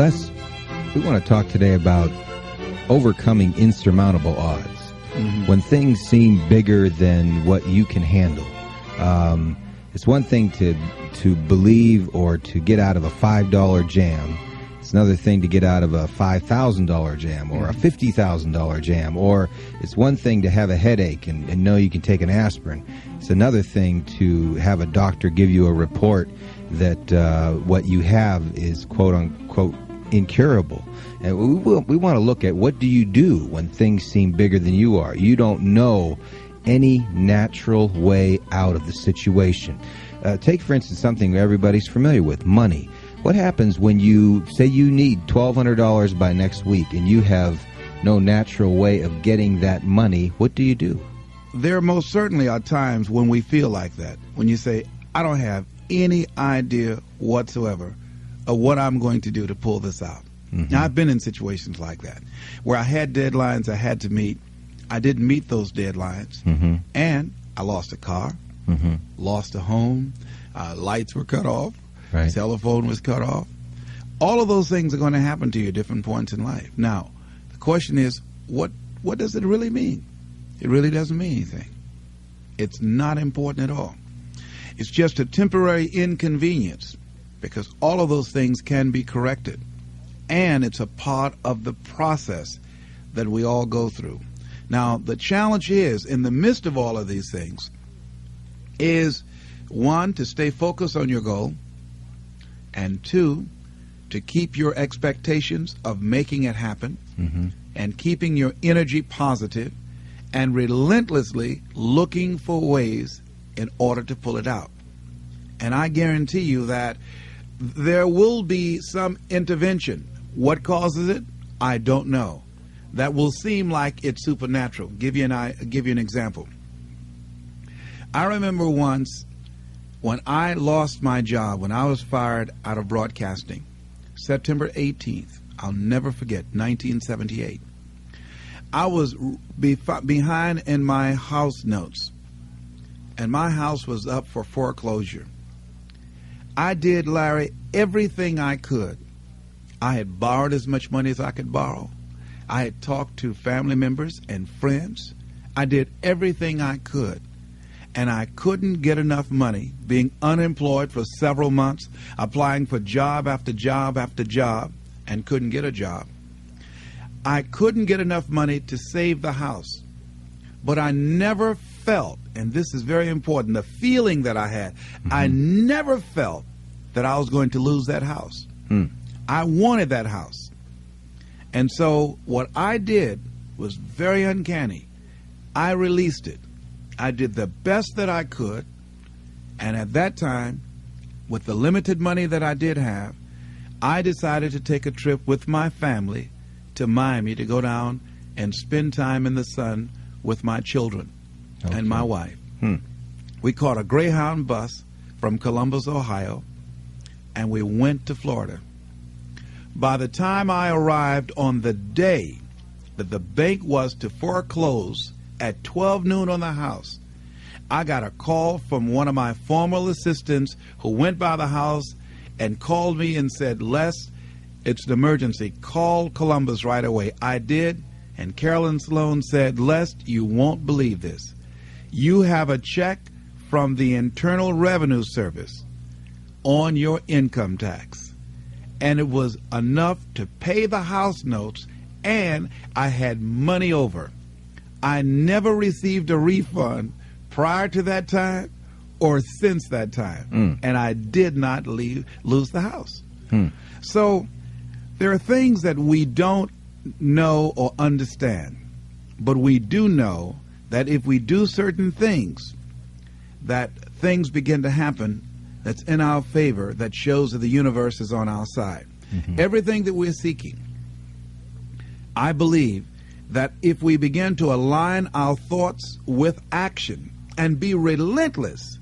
Les, we want to talk today about overcoming insurmountable odds. Mm-hmm. When things seem bigger than what you can handle. It's one thing to believe or to get out of a $5 jam. It's another thing to get out of a $5,000 jam or a $50,000 jam. Or it's one thing to have a headache and know you can take an aspirin. It's another thing to have a doctor give you a report that what you have is quote-unquote incurable. And we want to look at, what do you do when things seem bigger than you are? You don't know any natural way out of the situation. Take, for instance, something everybody's familiar with, money. What happens when you say you need $1,200 by next week and you have no natural way of getting that money? What do you do? There most certainly are times when we feel like that, when you say, I don't have any idea whatsoever of what I'm going to do to pull this out. Mm-hmm. Now, I've been in situations like that, where I had deadlines I had to meet. I didn't meet those deadlines, mm-hmm. and I lost a car, mm-hmm. lost a home, lights were cut off, right. Telephone was cut off. All of those things are going to happen to you at different points in life. Now, the question is, what does it really mean? It really doesn't mean anything. It's not important at all. It's just a temporary inconvenience, because all of those things can be corrected. And it's a part of the process that we all go through. Now, the challenge is, in the midst of all of these things, is, one, to stay focused on your goal, and two, to keep your expectations of making it happen, mm-hmm. and keeping your energy positive, and relentlessly looking for ways in order to pull it out. And I guarantee you that there will be some intervention. What causes it? I don't know. That will seem like it's supernatural. Give you an example. I remember once when I lost my job, when I was fired out of broadcasting, September 18th, I'll never forget, 1978. I was behind in my house notes, and my house was up for foreclosure. I did, Larry, everything I could. I had borrowed as much money as I could borrow. I had talked to family members and friends. I did everything I could. And I couldn't get enough money, being unemployed for several months, applying for job after job after job, and couldn't get a job. I couldn't get enough money to save the house. But I never felt, and this is very important, the feeling that I had, mm-hmm. I never felt that I was going to lose that house. I wanted that house. And so what I did was very uncanny. I released it. I did the best that I could. And at that time, with the limited money that I did have, I decided to take a trip with my family to Miami to go down and spend time in the sun with my children and my wife. We caught a Greyhound bus from Columbus, Ohio, and we went to Florida. By the time I arrived on the day that the bank was to foreclose at 12 noon on the house, I got a call from one of my former assistants who went by the house and called me and said, Les, it's an emergency. Call Columbus right away. I did, and Carolyn Sloan said, Les, you won't believe this. You have a check from the Internal Revenue Service on your income tax. And it was enough to pay the house notes, and I had money over. I never received a refund prior to that time or since that time. And I did not lose the house. So there are things that we don't know or understand, but we do know that if we do certain things, that things begin to happen that's in our favor, that shows that the universe is on our side. Everything that we're seeking, I believe that if we begin to align our thoughts with action and be relentless,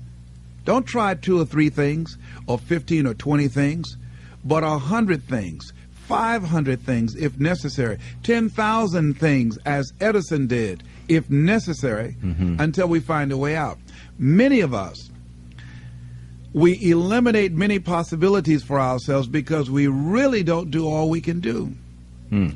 don't try 2 or 3 things or 15 or 20 things, but 100 things, 500 things if necessary, 10,000 things as Edison did if necessary, until we find a way out. Many of us we eliminate many possibilities for ourselves because we really don't do all we can do.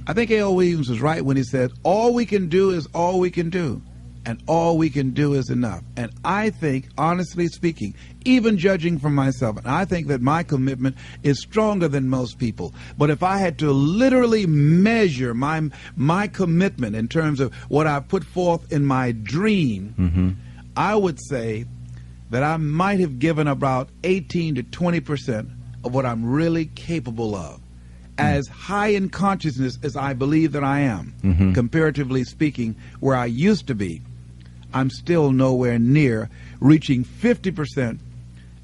I think A.L. Williams was right when he said, all we can do is all we can do, and all we can do is enough. And I think, honestly speaking, even judging from myself, and I think that my commitment is stronger than most people. But if I had to literally measure my commitment in terms of what I put forth in my dream, I would say that I might have given about 18 to 20% of what I'm really capable of. As high in consciousness as I believe that I am, comparatively speaking, where I used to be, I'm still nowhere near reaching 50%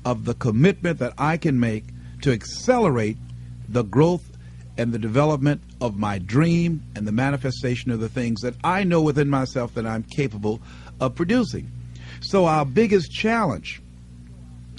of the commitment that I can make to accelerate the growth and the development of my dream and the manifestation of the things that I know within myself that I'm capable of producing. So our biggest challenge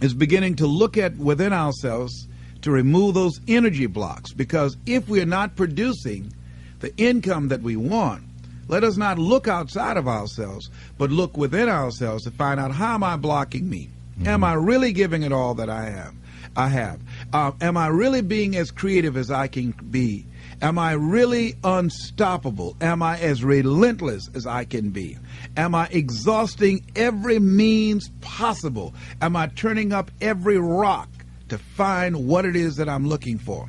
is beginning to look at within ourselves to remove those energy blocks, because if we are not producing the income that we want, let us not look outside of ourselves, but look within ourselves to find out, how am I blocking me? Am I really giving it all that I have? Am I really being as creative as I can be? Am I really unstoppable? Am I as relentless as I can be? Am I exhausting every means possible? Am I turning up every rock to find what it is that I'm looking for?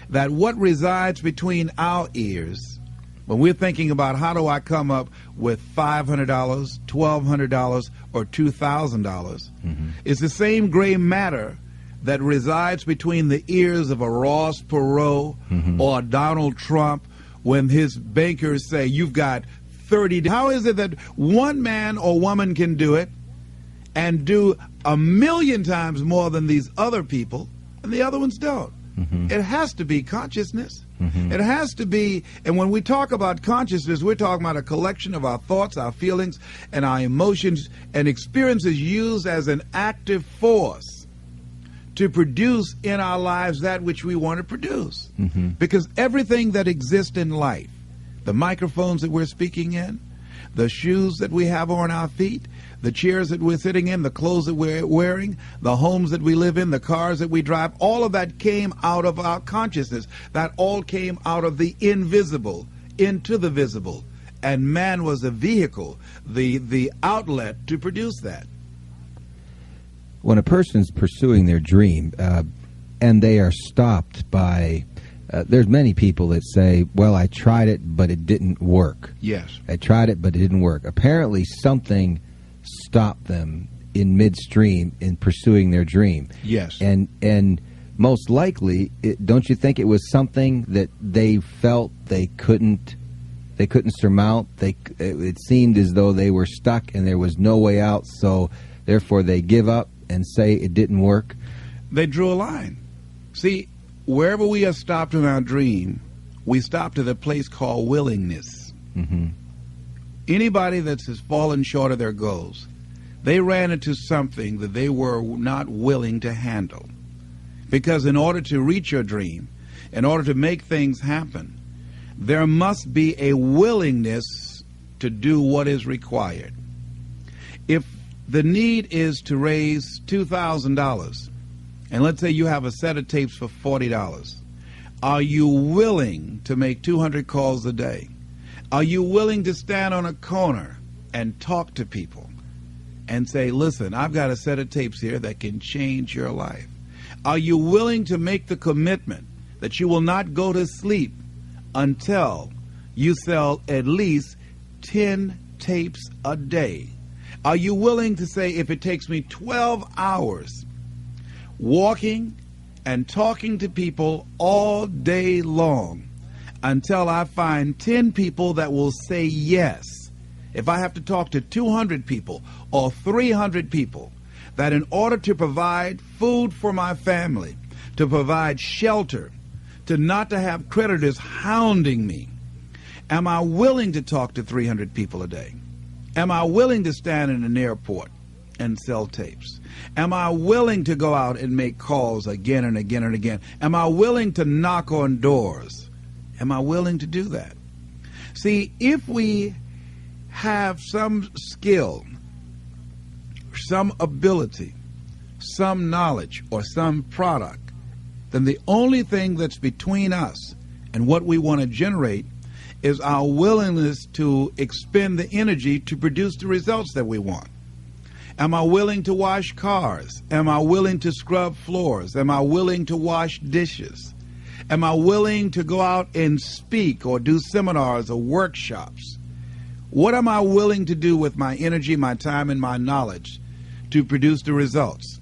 That what resides between our ears, when we're thinking about how do I come up with $500, $1,200, or $2,000, is the same gray matter that resides between the ears of a Ross Perot or a Donald Trump when his bankers say, you've got 30 days. How is it that one man or woman can do it and do 1,000,000 times more than these other people, and the other ones don't? It has to be consciousness. It has to be, and when we talk about consciousness, we're talking about a collection of our thoughts, our feelings, and our emotions and experiences used as an active force to produce in our lives that which we want to produce. Because everything that exists in life, the microphones that we're speaking in, the shoes that we have on our feet, the chairs that we're sitting in, the clothes that we're wearing, the homes that we live in, the cars that we drive, all of that came out of our consciousness. That all came out of the invisible into the visible. And man was the vehicle, the outlet to produce that. When a person's pursuing their dream and they are stopped by... there's many people that say, well, I tried it, but it didn't work. Yes. I tried it, but it didn't work. Apparently something stopped them in midstream in pursuing their dream. Yes. And most likely, don't you think it was something that they felt they couldn't surmount? It seemed as though they were stuck and there was no way out, so therefore they give up and say it didn't work? They drew a line. See, wherever we are stopped in our dream, we stop at a place called willingness. Anybody that has fallen short of their goals, they ran into something that they were not willing to handle. Because in order to reach your dream, in order to make things happen, there must be a willingness to do what is required. If the need is to raise $2,000, and let's say you have a set of tapes for $40, are you willing to make 200 calls a day? Are you willing to stand on a corner and talk to people and say, listen, I've got a set of tapes here that can change your life? Are you willing to make the commitment that you will not go to sleep until you sell at least 10 tapes a day? Are you willing to say, if it takes me 12 hours walking and talking to people all day long until I find 10 people that will say yes, if I have to talk to 200 people or 300 people, that in order to provide food for my family, to provide shelter, to not to have creditors hounding me, am I willing to talk to 300 people a day? Am I willing to stand in an airport and sell tapes? Am I willing to go out and make calls again and again and again? Am I willing to knock on doors? Am I willing to do that? See, if we have some skill, some ability, some knowledge or some product, then the only thing that's between us and what we want to generate is our willingness to expend the energy to produce the results that we want. Am I willing to wash cars? Am I willing to scrub floors? Am I willing to wash dishes? Am I willing to go out and speak or do seminars or workshops? What am I willing to do with my energy, my time, and my knowledge to produce the results?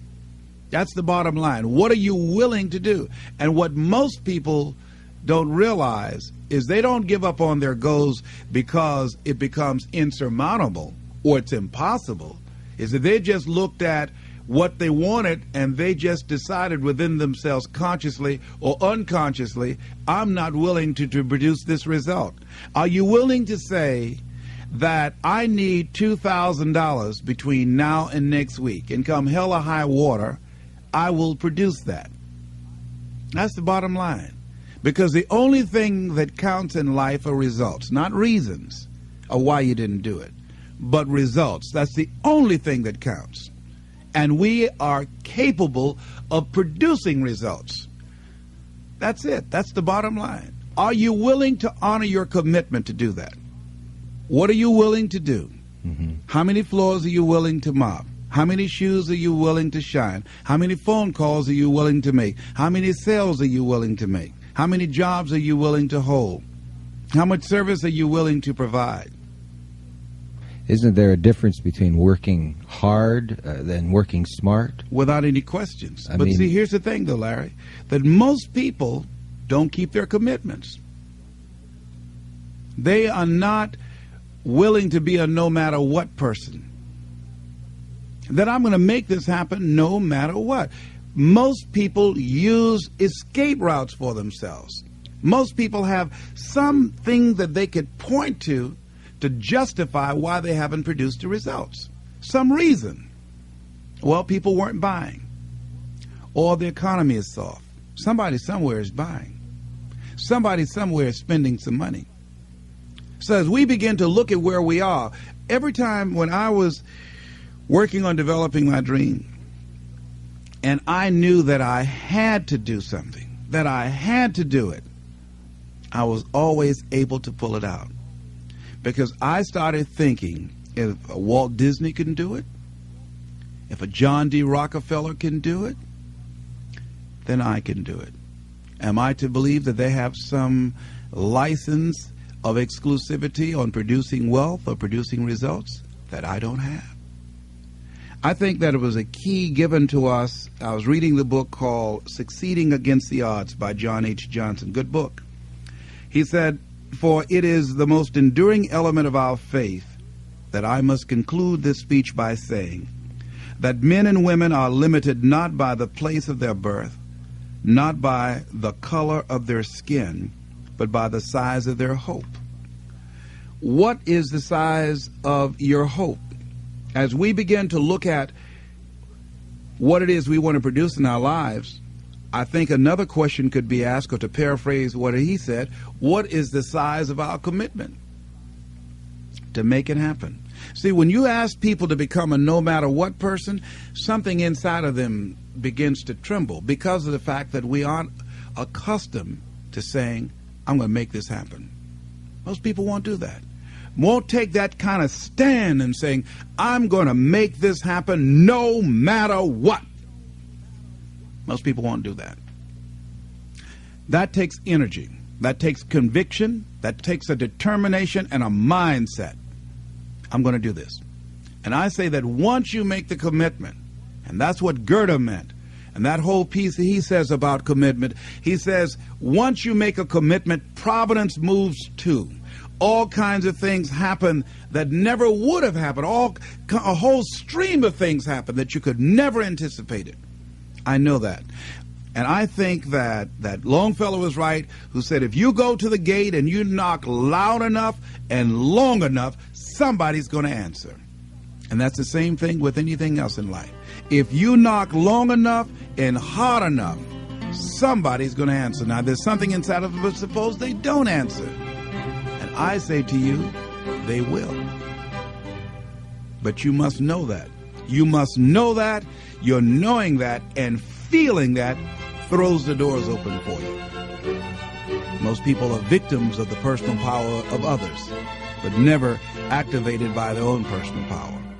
That's the bottom line. What are you willing to do? And what most people don't realize is they don't give up on their goals because it becomes insurmountable or it's impossible. Is that they just looked at what they wanted and they just decided within themselves, consciously or unconsciously, I'm not willing to produce this result. Are you willing to say that I need $2,000 between now and next week, and come hell or high water, I will produce that? That's the bottom line. Because the only thing that counts in life are results, not reasons of why you didn't do it, but results. That's the only thing that counts. And we are capable of producing results. That's it. That's the bottom line. Are you willing to honor your commitment to do that? What are you willing to do? How many floors are you willing to mop? How many shoes are you willing to shine? How many phone calls are you willing to make? How many sales are you willing to make? How many jobs are you willing to hold? How much service are you willing to provide? Isn't there a difference between working hard than working smart? Without any questions. But see, here's the thing, though, Larry, that most people don't keep their commitments. They are not willing to be a no matter what person. That I'm going to make this happen no matter what. Most people use escape routes for themselves. Most people have something that they could point to justify why they haven't produced the results. Some reason. Well, people weren't buying. Or the economy is soft. Somebody somewhere is buying. Somebody somewhere is spending some money. So as we begin to look at where we are, every time when I was working on developing my dream, and I knew that I had to do something, that I had to do it, I was always able to pull it out. Because I started thinking, if a Walt Disney can do it, if a John D. Rockefeller can do it, then I can do it. Am I to believe that they have some license of exclusivity on producing wealth or producing results that I don't have? I think that it was a key given to us. I was reading the book called Succeeding Against the Odds by John H. Johnson. Good book. He said, "For it is the most enduring element of our faith that I must conclude this speech by saying that men and women are limited not by the place of their birth, not by the color of their skin, but by the size of their hope." What is the size of your hope? As we begin to look at what it is we want to produce in our lives, I think another question could be asked, or to paraphrase what he said, what is the size of our commitment to make it happen? See, when you ask people to become a no matter what person, something inside of them begins to tremble because of the fact that we aren't accustomed to saying, I'm going to make this happen. Most people won't do that. Won't take that kind of stand and saying, I'm going to make this happen no matter what. Most people won't do that. That takes energy. That takes conviction. That takes a determination and a mindset. I'm going to do this. And I say that once you make the commitment, and that's what Goethe meant, and that whole piece he says about commitment, he says, once you make a commitment, providence moves too. All kinds of things happen that never would have happened. A whole stream of things happen that you could never anticipate it. I know that. And I think that Longfellow was right, who said, if you go to the gate and you knock loud enough and long enough, somebody's going to answer. And that's the same thing with anything else in life. If you knock long enough and hard enough, somebody's going to answer. Now, there's something inside of them, but suppose they don't answer. And I say to you, they will. But you must know that. You must know that. Your knowing that and feeling that throws the doors open for you. Most people are victims of the personal power of others, but never activated by their own personal power.